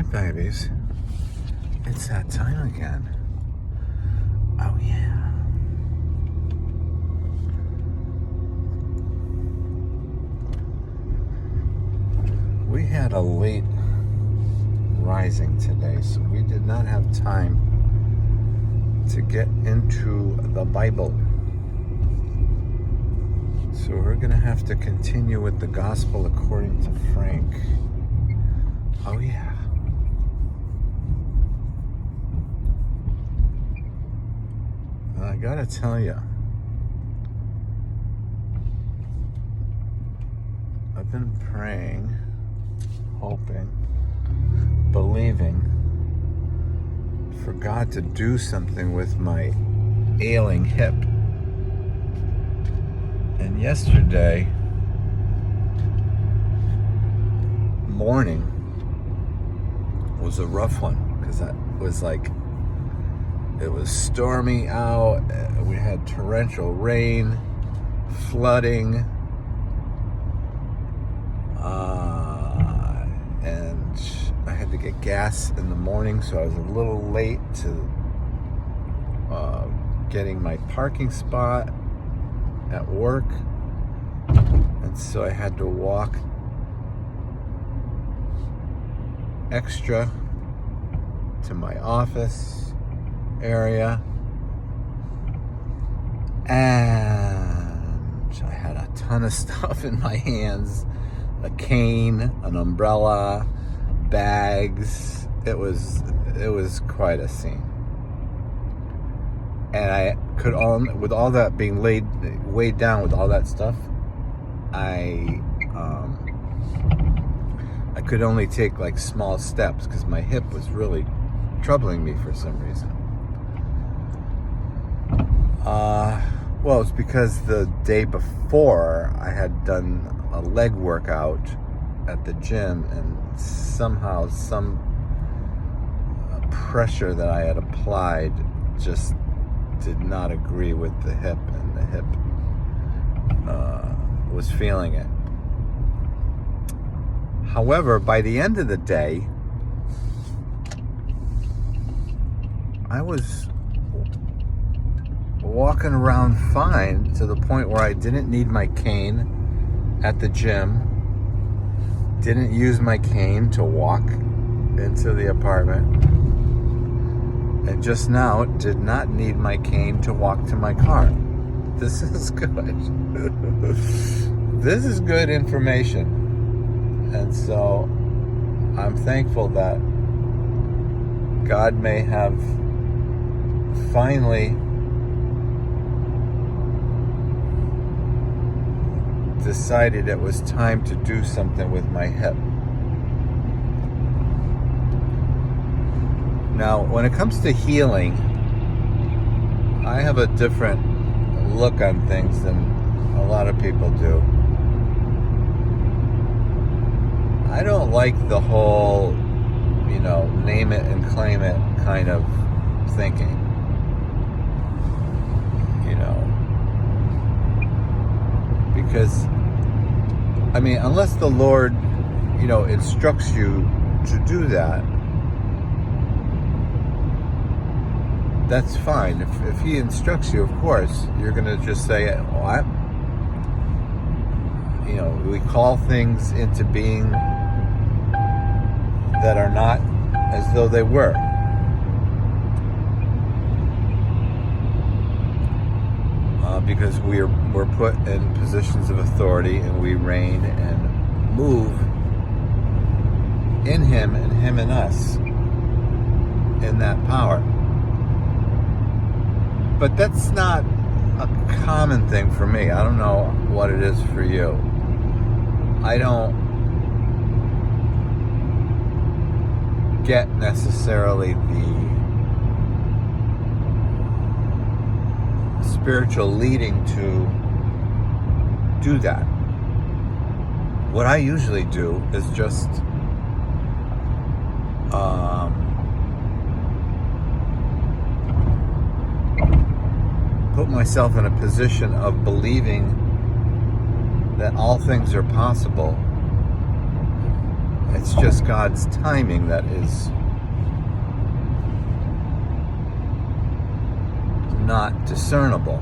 right, babies. It's that time again. Oh, yeah. We had a late rising today, so we did not have time to get into the Bible. So we're going to have to continue with the Gospel according to Frank. Oh, yeah. I gotta tell you, I've been praying, hoping, believing for God to do something with my ailing hip. And yesterday morning was a rough one because it was stormy out. We had torrential rain, flooding, and I had to get gas in the morning, so I was a little late to getting my parking spot at work, and so I had to walk extra to my office area, and I had a ton of stuff in my hands, a cane, an umbrella, bags. It was quite a scene, and I could with all that being weighed down with all that stuff, I could only take like small steps because my hip was really troubling me for some reason. Well, it's because the day before I had done a leg workout at the gym, and somehow some pressure that I had applied just did not agree with the hip, and the hip was feeling it. However, by the end of the day, I was walking around fine to the point where I didn't need my cane at the gym, didn't use my cane to walk into the apartment, and just now did not need my cane to walk to my car. This is good. This is good information. And so I'm thankful that God may have finally decided it was time to do something with my hip. Now, when it comes to healing, I have a different look on things than a lot of people do. I don't like the whole, name it and claim it kind of thinking. Because, unless the Lord, instructs you to do that, that's fine. If He instructs you, of course, you're going to just say, what? We call things into being that are not as though they were. Because we're put in positions of authority, and we reign and move in Him and Him in us in that power. But that's not a common thing for me. I don't know what it is for you. I don't get necessarily the spiritual leading to do that. What I usually do is just put myself in a position of believing that all things are possible It's just God's timing that is not discernible.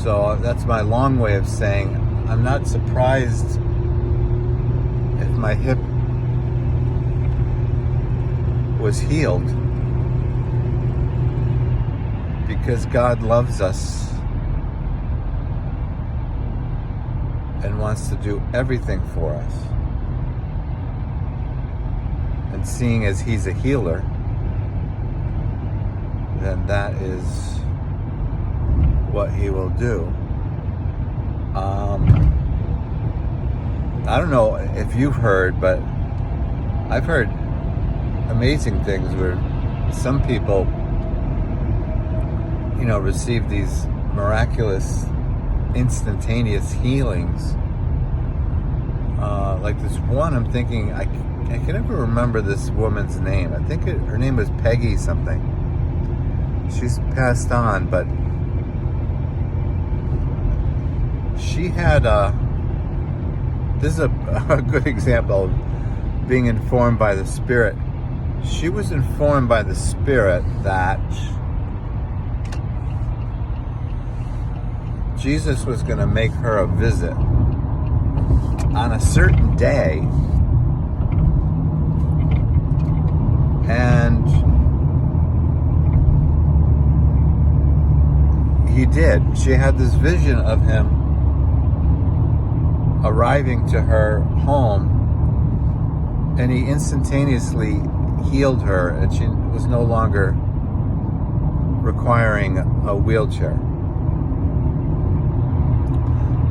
So that's my long way of saying I'm not surprised if my hip was healed, because God loves us and wants to do everything for us. And seeing as He's a healer, then that is what He will do. I don't know if you've heard, but I've heard amazing things where some people, receive these miraculous, instantaneous healings. Like this one, I'm thinking, I can never remember this woman's name. I think her name was Peggy something. She's passed on, but she had this is a good example of being informed by the Spirit. She was informed by the Spirit that Jesus was going to make her a visit on a certain day, and He did. She had this vision of Him arriving to her home, and He instantaneously healed her, and she was no longer requiring a wheelchair.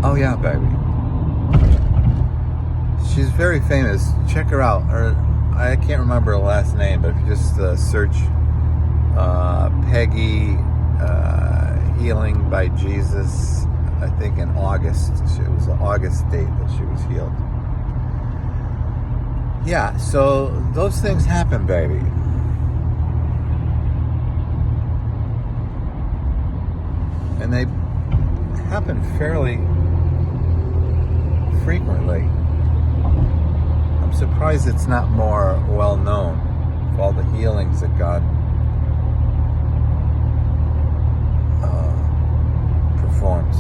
Oh yeah, baby. She's very famous. Check her out. I can't remember her last name, but if you just search Peggy Healing by Jesus, I think in August. It was an August date that she was healed. Yeah, so those things happen, baby. And they happen fairly frequently. I'm surprised it's not more well known of all the healings that God performs.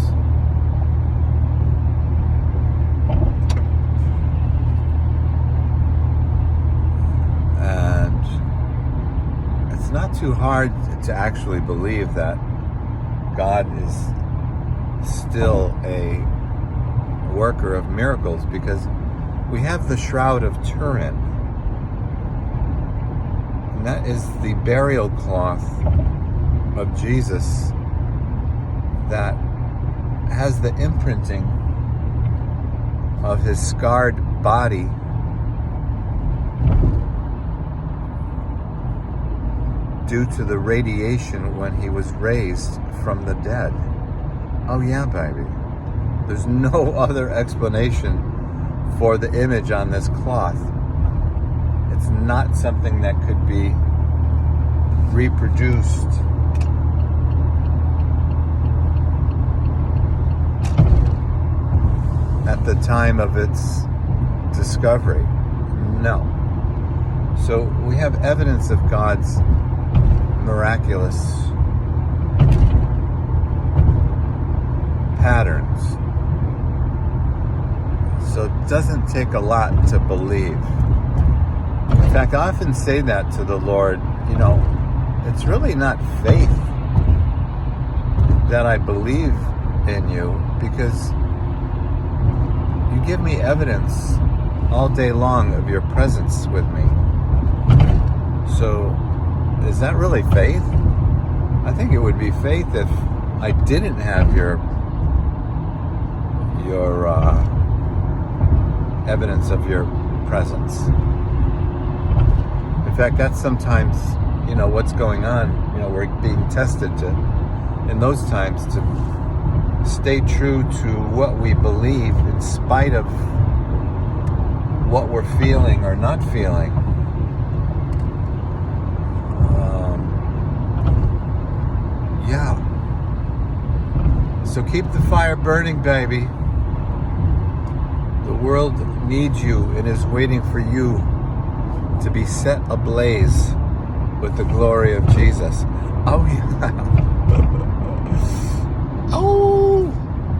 And it's not too hard to actually believe that God is still a worker of miracles, because we have the Shroud of Turin, and that is the burial cloth of Jesus that has the imprinting of His scarred body due to the radiation when He was raised from the dead. Oh yeah, baby. There's no other explanation for the image on this cloth. It's not something that could be reproduced at the time of its discovery. No. So we have evidence of God's miraculous patterns. So it doesn't take a lot to believe. In fact, I often say that to the Lord, it's really not faith that I believe in you, because you give me evidence all day long of your presence with me. So is that really faith? I think it would be faith if I didn't have your evidence of your presence. In fact, that's sometimes, what's going on. We're being tested to, in those times, to stay true to what we believe in spite of what we're feeling or not feeling. So keep the fire burning, baby. The world needs you and is waiting for you to be set ablaze with the glory of Jesus. Oh, yeah.